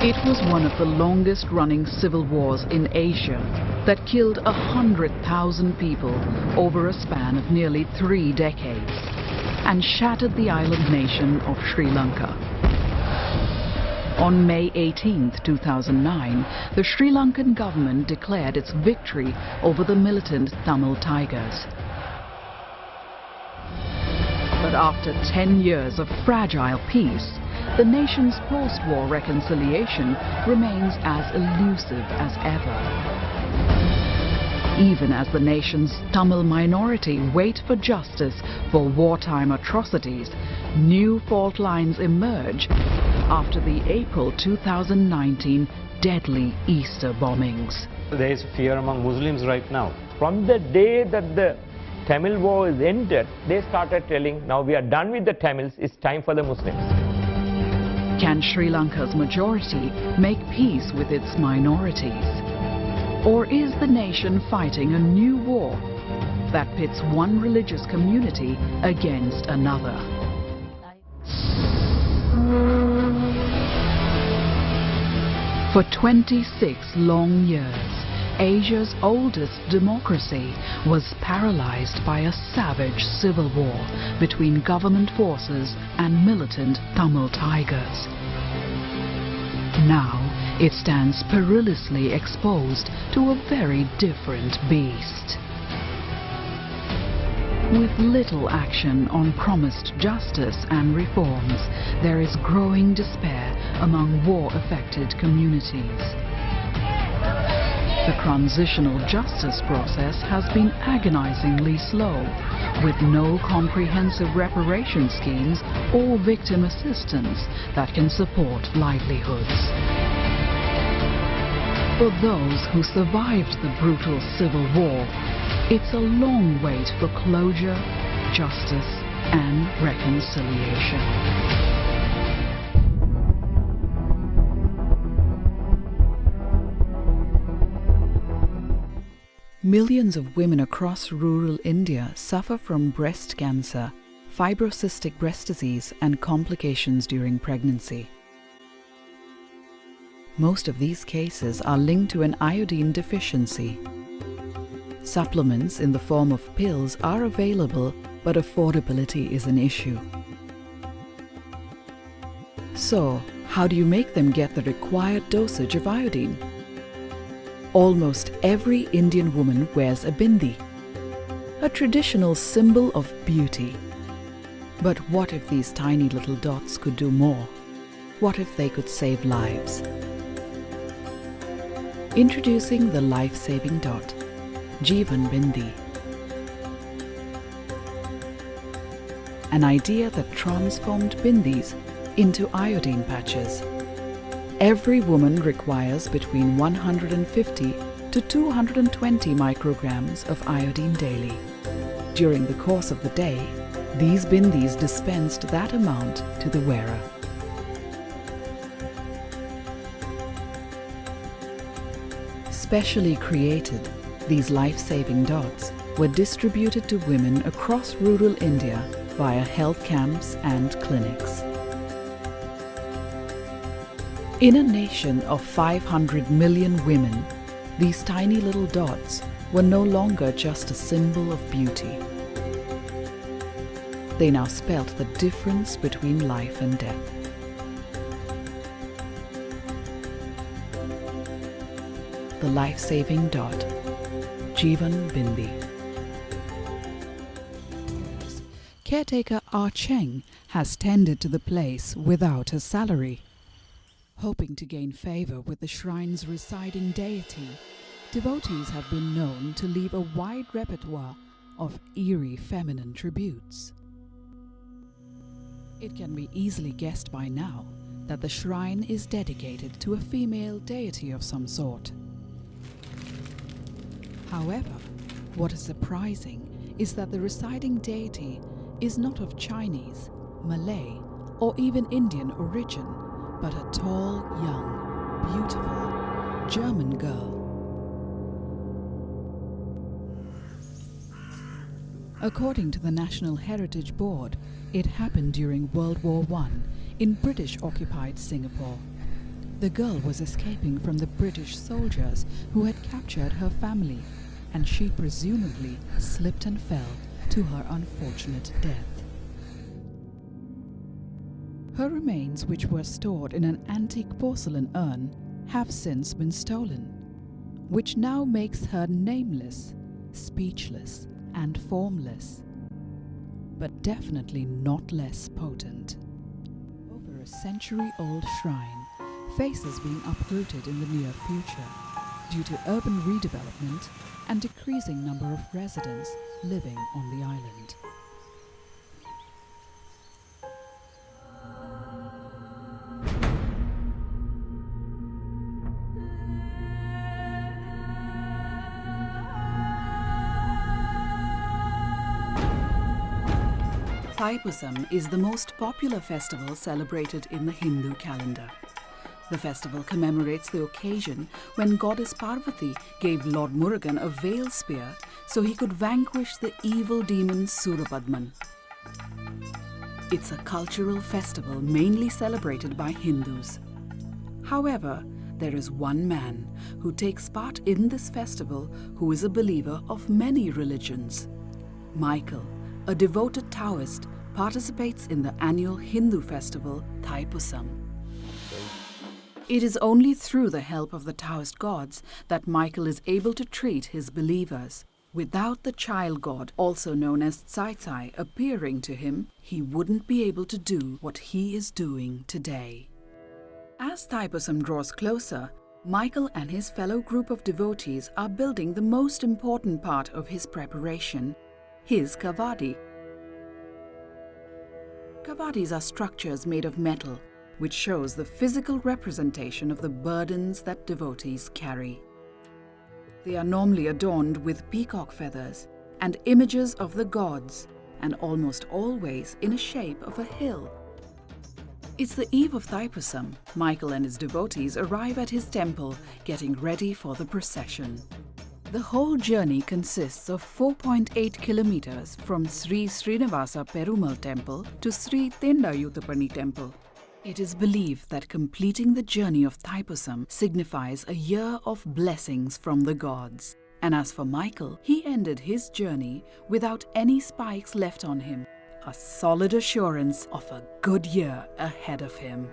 It was one of the longest-running civil wars in Asia that killed 100,000 people over a span of nearly 3 decades and shattered the island nation of Sri Lanka. On May 18, 2009, the Sri Lankan government declared its victory over the militant Tamil Tigers. But after 10 years of fragile peace, the nation's post-war reconciliation remains as elusive as ever. Even as the nation's Tamil minority wait for justice for wartime atrocities, new fault lines emerge after the April 2019 deadly Easter bombings. There is fear among Muslims right now. From the day that the Tamil war is ended, they started telling, now we are done with the Tamils, it's time for the Muslims. Can Sri Lanka's majority make peace with its minorities? Or is the nation fighting a new war that pits one religious community against another? For 26 long years, Asia's oldest democracy was paralyzed by a savage civil war between government forces and militant Tamil Tigers. Now it stands perilously exposed to a very different beast. With little action on promised justice and reforms, there is growing despair among war-affected communities. The transitional justice process has been agonizingly slow, with no comprehensive reparation schemes or victim assistance that can support livelihoods. For those who survived the brutal civil war, it's a long wait for closure, justice, and reconciliation. Millions of women across rural India suffer from breast cancer, fibrocystic breast disease, and complications during pregnancy. Most of these cases are linked to an iodine deficiency. Supplements in the form of pills are available, but affordability is an issue. So, how do you make them get the required dosage of iodine? Almost every Indian woman wears a bindi, a traditional symbol of beauty. But what if these tiny little dots could do more? What if they could save lives? Introducing the life-saving dot, Jeevan Bindi. An idea that transformed bindis into iodine patches. Every woman requires between 150 to 220 micrograms of iodine daily. During the course of the day, these bindis dispensed that amount to the wearer. Specially created, these life-saving dots were distributed to women across rural India via health camps and clinics. In a nation of 500 million women, these tiny little dots were no longer just a symbol of beauty. They now spelt the difference between life and death. The life-saving dot, Jeevan Bindi. Caretaker Ah Cheng has tended to the place without a salary. Hoping to gain favor with the shrine's residing deity, devotees have been known to leave a wide repertoire of eerie feminine tributes. It can be easily guessed by now that the shrine is dedicated to a female deity of some sort. However, what is surprising is that the residing deity is not of Chinese, Malay, or even Indian origin, but a tall, young, beautiful German girl. According to the National Heritage Board, it happened during World War I in British-occupied Singapore. The girl was escaping from the British soldiers who had captured her family, and she presumably slipped and fell to her unfortunate death. Her remains, which were stored in an antique porcelain urn, have since been stolen, which now makes her nameless, speechless, and formless, but definitely not less potent. Over a century-old shrine faces being uprooted in the near future due to urban redevelopment and decreasing number of residents living on the island. Thaipusam is the most popular festival celebrated in the Hindu calendar. The festival commemorates the occasion when goddess Parvati gave Lord Murugan a veil spear so he could vanquish the evil demon Surapadman. It's a cultural festival mainly celebrated by Hindus. However, there is one man who takes part in this festival who is a believer of many religions. Michael, a devoted Taoist, participates in the annual Hindu festival Thaipusam. It is only through the help of the Taoist gods that Michael is able to treat his believers. Without the child god, also known as Tsaitsai, appearing to him, he wouldn't be able to do what he is doing today. As Thaipusam draws closer, Michael and his fellow group of devotees are building the most important part of his preparation, his Kawadi. Kawadis are structures made of metal, which shows the physical representation of the burdens that devotees carry. They are normally adorned with peacock feathers and images of the gods, and almost always in a shape of a hill. It's the eve of Thaipusam. Michael and his devotees arrive at his temple, getting ready for the procession. The whole journey consists of 4.8 kilometers from Sri Srinivasa Perumal Temple to Sri Thendayuthapani Temple. It is believed that completing the journey of Thaipusam signifies a year of blessings from the gods. And as for Michael, he ended his journey without any spikes left on him, a solid assurance of a good year ahead of him.